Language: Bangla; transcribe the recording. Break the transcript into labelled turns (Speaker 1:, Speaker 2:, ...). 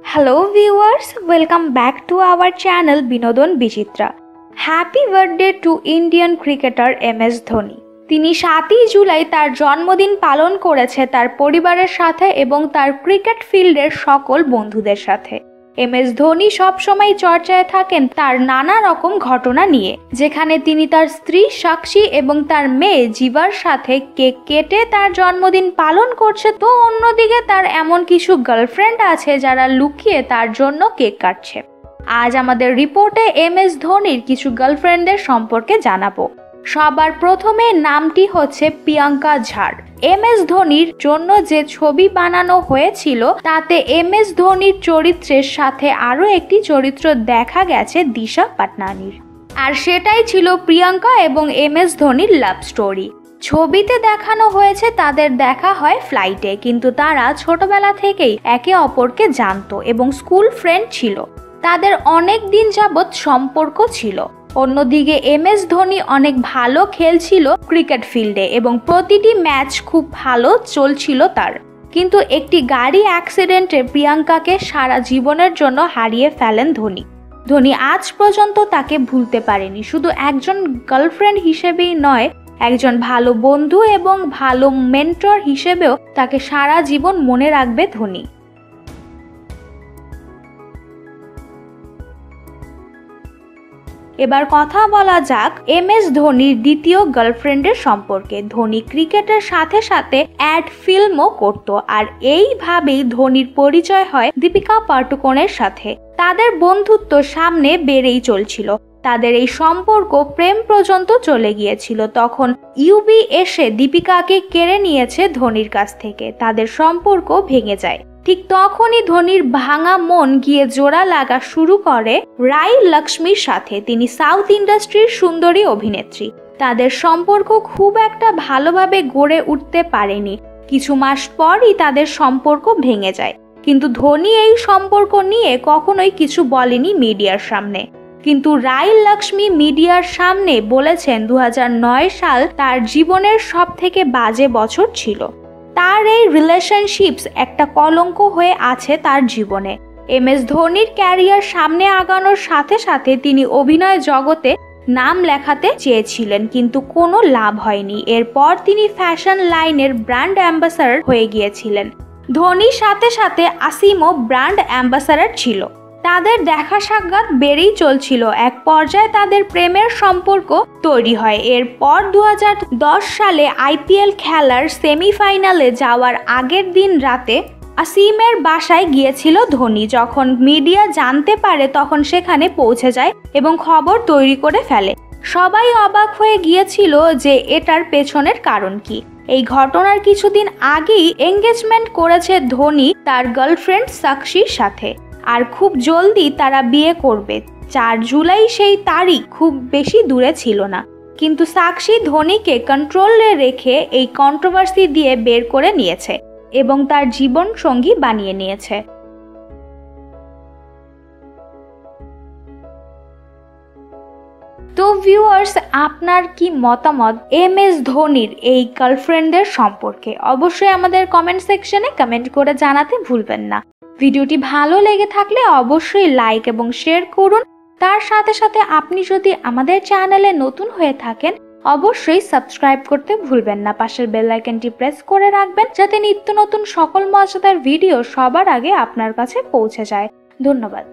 Speaker 1: Hello viewers, welcome back to our channel Binodon Bichitra. Happy birthday to Indian cricketer MS Dhoni. তিনি 7 জুলাই তার জন্মদিন পালন করেছে তার পরিবারের সাথে এবং তার ক্রিকেট ফিল্ডের সকল বন্ধুদের সাথে। MS ধোনি সব সময় চর্চায় থাকেন তার নানা রকম ঘটনা নিয়ে, যেখানে তিনি তার স্ত্রী সাক্ষী এবং তার মেয়ে জিভার সাথে কেক কেটে তার জন্মদিন পালন করছে, তো অন্যদিকে তার এমন কিছু গার্লফ্রেন্ড আছে যারা লুকিয়ে তার জন্য কেক কাটছে। আজ আমাদের রিপোর্টে MS ধোনির কিছু গার্লফ্রেন্ডদের সম্পর্কে জানাবো। সবার প্রথমে নামটি হচ্ছে প্রিয়াঙ্কা ঝাড়। MS ধোনির জন্য যে ছবি বানানো হয়েছিল তাতে MS ধোনির চরিত্রের সাথে আরও একটি চরিত্র দেখা গেছে দিশা পাটনানির, আর সেটাই ছিল প্রিয়াঙ্কা এবং MS ধোনির লাভ স্টোরি। ছবিতে দেখানো হয়েছে তাদের দেখা হয় ফ্লাইটে, কিন্তু তারা ছোটবেলা থেকেই একে অপরকে জানতো এবং স্কুল ফ্রেন্ড ছিল। তাদের অনেক দিন যাবৎ সম্পর্ক ছিল। অন্যদিকে MS ধোনি অনেক ভালো খেলছিল ক্রিকেট ফিল্ডে এবং প্রতিটি ম্যাচ খুব ভালো চলছিল তার, কিন্তু একটি গাড়ি অ্যাক্সিডেন্টে প্রিয়াঙ্কাকে সারা জীবনের জন্য হারিয়ে ফেলেন ধোনি। ধোনি আজ পর্যন্ত তাকে ভুলতে পারেনি। শুধু একজন গার্লফ্রেন্ড হিসেবেই নয়, একজন ভালো বন্ধু এবং ভালো মেন্টর হিসেবেও তাকে সারা জীবন মনে রাখবে ধোনি। এবার কথা বলা যাক MS ধোনির দ্বিতীয় গার্লফ্রেন্ডের সম্পর্কে। ধোনি ক্রিকেটের সাথে সাথে অ্যাড ফিল্মও করত, আর এইভাবেই ধোনির পরিচয় হয় দীপিকা পাডুকোনের সাথে। তাদের বন্ধুত্ব সামনে বেড়েই চলছিল। তাদের এই সম্পর্ক প্রেম পর্যন্ত চলে গিয়েছিল। তখন ইউবি এসে দীপিকাকে কেড়ে নিয়েছে ধোনির কাছ থেকে। তাদের সম্পর্ক ভেঙে যায়। ঠিক তখনই ধোনির ভাঙা মন গিয়ে জোড়া লাগা শুরু করে রাই লক্ষ্মীর সাথে। তিনি সাউথ ইন্ডাস্ট্রির সুন্দরী অভিনেত্রী। তাদের সম্পর্ক খুব একটা ভালোভাবে গড়ে উঠতে পারেনি। কিছু মাস পরই তাদের সম্পর্ক ভেঙে যায়, কিন্তু ধোনি এই সম্পর্ক নিয়ে কখনোই কিছু বলেনি মিডিয়ার সামনে। কিন্তু রাই লক্ষ্মী মিডিয়ার সামনে বলেছেন 2009 সাল তার জীবনের সব থেকে বাজে বছর ছিল। তার এই রিলেশনশিপস একটা কলঙ্ক হয়ে আছে তার জীবনে। MS ধোনির ক্যারিয়ার সামনে আগানোর সাথে সাথে তিনি অভিনয় জগতে নাম লেখাতে চেয়েছিলেন, কিন্তু কোনো লাভ হয়নি। এরপর তিনি ফ্যাশন লাইনের ব্র্যান্ড অ্যাম্বাসাডর হয়ে গিয়েছিলেন। ধোনির সাথে সাথে আসিমও ব্র্যান্ড অ্যাম্বাসাডর ছিল। তাদের দেখা সাক্ষাৎ বেড়েই চলছিল। এক পর্যায়ে তাদের প্রেমের সম্পর্ক তৈরি হয়। এরপর 2010 সালে IPL খেলার সেমিফাইনালে যাওয়ার আগের দিন রাতে আসিমের বাসায় গিয়েছিল ধোনি। যখন মিডিয়া জানতে পারে তখন সেখানে পৌঁছে যায় এবং খবর তৈরি করে ফেলে। সবাই অবাক হয়ে গিয়েছিল যে এটার পেছনের কারণ কি। এই ঘটনার কিছুদিন আগেই এঙ্গেজমেন্ট করেছে ধোনি তার গার্লফ্রেন্ড সাক্ষীর সাথে, আর খুব জলদি তারা বিয়ে করবে। 4 জুলাই সেই তারিখ খুব বেশি দূরে ছিল না, কিন্তু সাক্ষী ধোনিকে কন্ট্রোলে রেখে এই কন্ট্রোভার্সি দিয়ে বের করে নিয়েছে এবং তার জীবন সঙ্গী বানিয়ে নিয়েছে। তো ভিউয়ার্স, আপনার কি মতামত MS ধোনির এই গার্লফ্রেন্ডদের সম্পর্কে? অবশ্যই আমাদের কমেন্ট সেকশনে কমেন্ট করে জানাতে ভুলবেন না। ভিডিওটি ভালো লেগে থাকলে অবশ্যই লাইক এবং শেয়ার করুন। তার সাথে সাথে আপনি যদি আমাদের চ্যানেলে নতুন হয়ে থাকেন অবশ্যই সাবস্ক্রাইব করতে ভুলবেন না। পাশের বেল আইকনটি প্রেস করে রাখবেন যাতে নিত্য নতুন সকল মজাদার ভিডিও সবার আগে আপনার কাছে পৌঁছে যায়। ধন্যবাদ।